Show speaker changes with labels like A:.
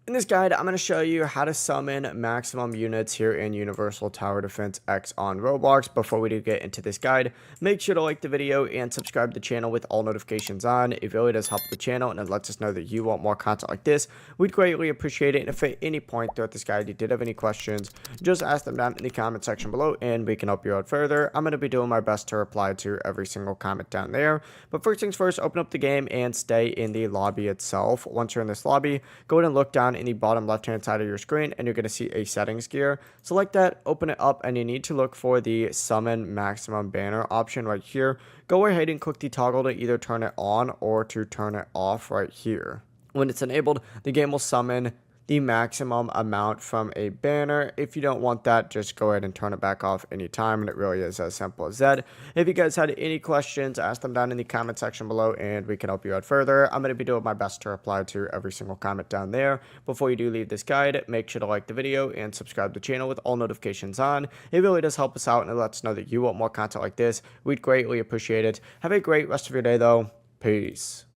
A: In this guide, I'm going to show you how to summon maximum units here in Universal Tower Defense X on Roblox. Before we do get into this guide, make sure to like the video and subscribe to the channel with all notifications on. It really does help the channel and it lets us know that you want more content like this. We'd greatly appreciate it. And if at any point throughout this guide you did have any questions, just ask them down in the comment section below and we can help you out further. I'm going to be doing my best to reply to every single comment down there. But first things first, open up the game and stay in the lobby itself. Once you're in this lobby, go ahead and look down in the bottom left hand side of your screen and you're going to see a settings gear. Select that, open it up, and you need to look for the summon maximum banner option right here. Go ahead and click the toggle to either turn it on or to turn it off right here. When it's enabled, the game will summon the maximum amount from a banner. If you don't want that, just go ahead and turn it back off anytime, and it really is as simple as that. If you guys had any questions, ask them down in the comment section below and we can help you out further. I'm going to be doing my best to reply to every single comment down there. Before you do leave this guide, make sure to like the video and subscribe to the channel with all notifications on. It really does help us out and it lets us know that you want more content like this. We'd greatly appreciate it. Have a great rest of your day though. Peace.